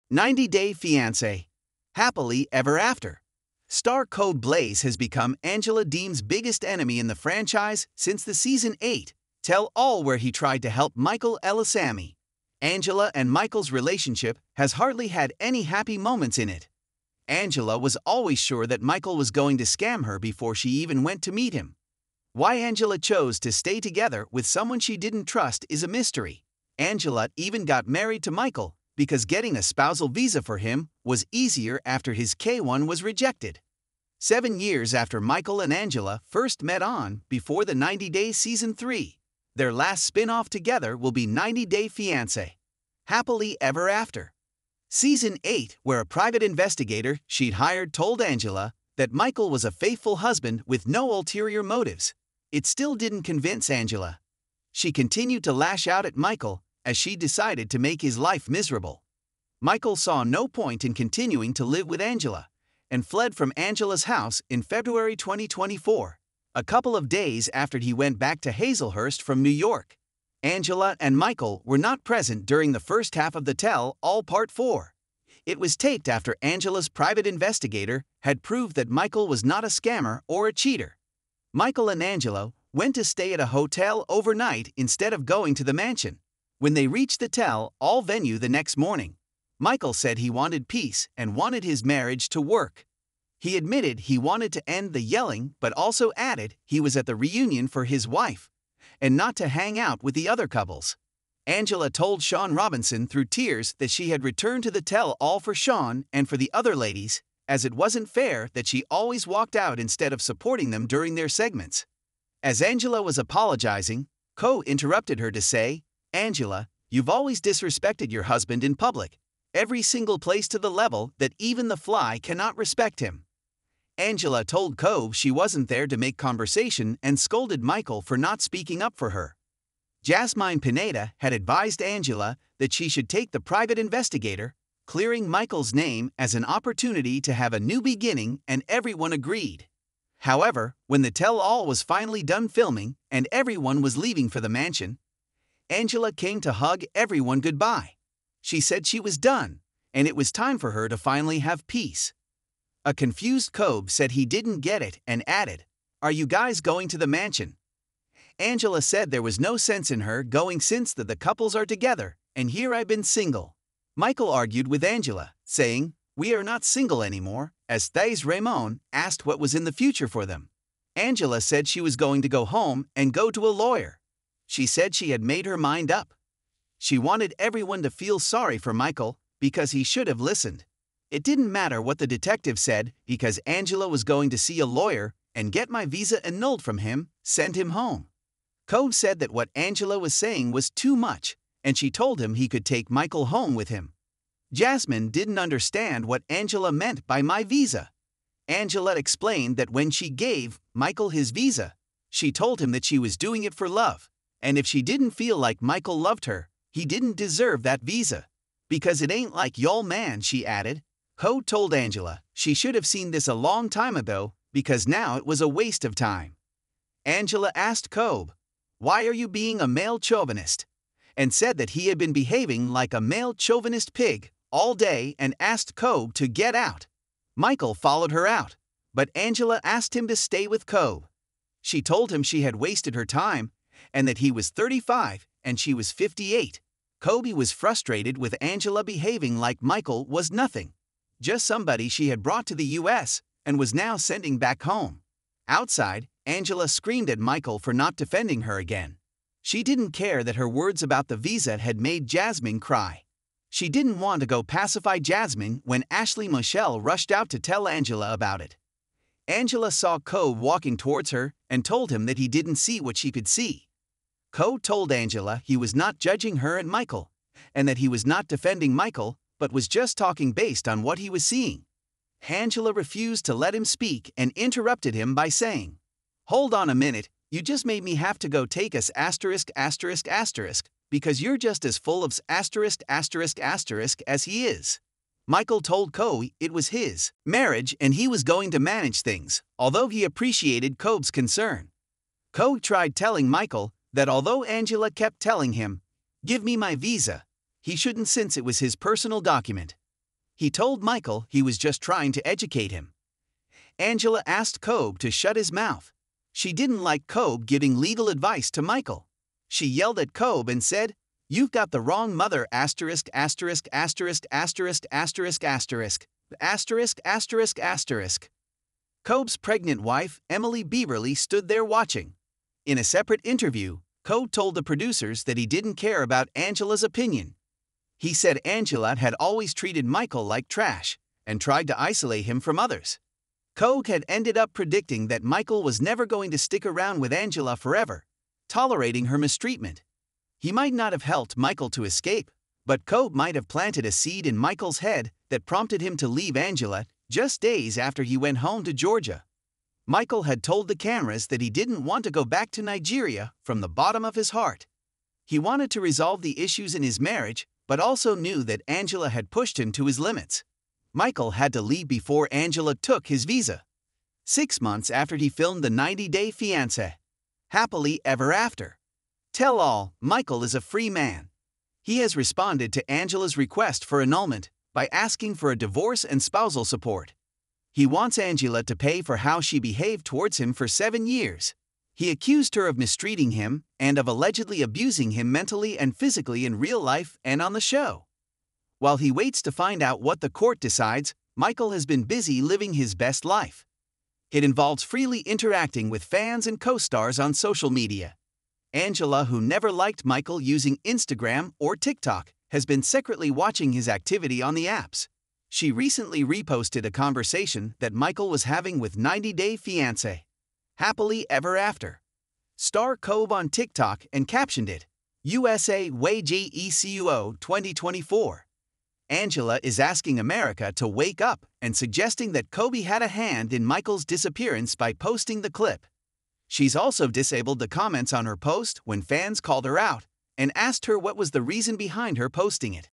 90-Day Fiancé. Happily Ever After. Star code Blaise has become Angela Deem's biggest enemy in the franchise since the season 8 tell-all where he tried to help Michael Elisami. Angela and Michael's relationship has hardly had any happy moments in it. Angela was always sure that Michael was going to scam her before she even went to meet him. Why Angela chose to stay together with someone she didn't trust is a mystery. Angela even got married to Michael because getting a spousal visa for him was easier after his K-1 was rejected. 7 years after Michael and Angela first met on before the 90-Day Season 3, their last spin-off together will be 90-Day Fiancé. Happily Ever After. Season 8, where a private investigator she'd hired told Angela that Michael was a faithful husband with no ulterior motives. It still didn't convince Angela. She continued to lash out at Michael as she decided to make his life miserable. Michael saw no point in continuing to live with Angela and fled from Angela's house in February 2024, a couple of days after he went back to Hazelhurst from New York. Angela and Michael were not present during the first half of the tell-all Part 4. It was taped after Angela's private investigator had proved that Michael was not a scammer or a cheater. Michael and Angela went to stay at a hotel overnight instead of going to the mansion. When they reached the tell-all venue the next morning, Michael said he wanted peace and wanted his marriage to work. He admitted he wanted to end the yelling but also added he was at the reunion for his wife and not to hang out with the other couples. Angela told Sean Robinson through tears that she had returned to the tell-all for Sean and for the other ladies, as it wasn't fair that she always walked out instead of supporting them during their segments. As Angela was apologizing, Co interrupted her to say, "Angela, you've always disrespected your husband in public, every single place to the level that even the fly cannot respect him." Angela told Co she wasn't there to make conversation and scolded Michael for not speaking up for her. Jasmine Pineda had advised Angela that she should take the private investigator, clearing Michael's name as an opportunity to have a new beginning, and everyone agreed. However, when the tell-all was finally done filming and everyone was leaving for the mansion, Angela came to hug everyone goodbye. She said she was done, and it was time for her to finally have peace. A confused Cobb said he didn't get it and added, "Are you guys going to the mansion?" Angela said there was no sense in her going since the couples are together, and here I've been single. Michael argued with Angela, saying, "We are not single anymore," as Thais Raymond asked what was in the future for them. Angela said she was going to go home and go to a lawyer. She said she had made her mind up. She wanted everyone to feel sorry for Michael because he should have listened. It didn't matter what the detective said because Angela was going to see a lawyer and get my visa annulled from him, send him home. Code said that what Angela was saying was too much, and she told him he could take Michael home with him. Jasmine didn't understand what Angela meant by my visa. Angela explained that when she gave Michael his visa, she told him that she was doing it for love, and if she didn't feel like Michael loved her, he didn't deserve that visa. Because it ain't like y'all man, she added. Code told Angela she should have seen this a long time ago because now it was a waste of time. Angela asked Cobb, "Why are you being a male chauvinist?" and said that he had been behaving like a male chauvinist pig all day and asked Cobb to get out. Michael followed her out, but Angela asked him to stay with Cobb. She told him she had wasted her time and that he was 35 and she was 58. Kobe was frustrated with Angela behaving like Michael was nothing, just somebody she had brought to the US and was now sending back home. Outside, Angela screamed at Michael for not defending her again. She didn't care that her words about the visa had made Jasmine cry. She didn't want to go pacify Jasmine when Ashley Michelle rushed out to tell Angela about it. Angela saw Code walking towards her and told him that he didn't see what she could see. Code told Angela he was not judging her and Michael, and that he was not defending Michael, but was just talking based on what he was seeing. Angela refused to let him speak and interrupted him by saying, "Hold on a minute, you just made me have to go take us *****, because you're just as full of ***** as he is." Michael told Coe it was his marriage and he was going to manage things, although he appreciated Coe's concern. Coe tried telling Michael that although Angela kept telling him, "Give me my visa," he shouldn't since it was his personal document. He told Michael he was just trying to educate him. Angela asked Kobe to shut his mouth. She didn't like Kobe giving legal advice to Michael. She yelled at Kobe and said, "You've got the wrong mother asterisk asterisk asterisk asterisk asterisk asterisk asterisk asterisk asterisk." Kobe's pregnant wife, Emily Beaverly, stood there watching. In a separate interview, Kobe told the producers that he didn't care about Angela's opinion. He said Angela had always treated Michael like trash and tried to isolate him from others. Kobe had ended up predicting that Michael was never going to stick around with Angela forever, tolerating her mistreatment. He might not have helped Michael to escape, but Kobe might have planted a seed in Michael's head that prompted him to leave Angela just days after he went home to Georgia. Michael had told the cameras that he didn't want to go back to Nigeria from the bottom of his heart. He wanted to resolve the issues in his marriage, but also knew that Angela had pushed him to his limits. Michael had to leave before Angela took his visa. 6 months after he filmed the 90-day Fiancé. Happily ever after. Tell all, Michael is a free man. He has responded to Angela's request for annulment by asking for a divorce and spousal support. He wants Angela to pay for how she behaved towards him for 7 years. He accused her of mistreating him and of allegedly abusing him mentally and physically in real life and on the show. While he waits to find out what the court decides, Michael has been busy living his best life. It involves freely interacting with fans and co-stars on social media. Angela, who never liked Michael using Instagram or TikTok, has been secretly watching his activity on the apps. She recently reposted a conversation that Michael was having with 90-day Fiancé. Happily ever after. Star Kobe on TikTok and captioned it, USA WGECUO 2024. Angela is asking America to wake up and suggesting that Kobe had a hand in Michael's disappearance by posting the clip. She's also disabled the comments on her post when fans called her out and asked her what was the reason behind her posting it.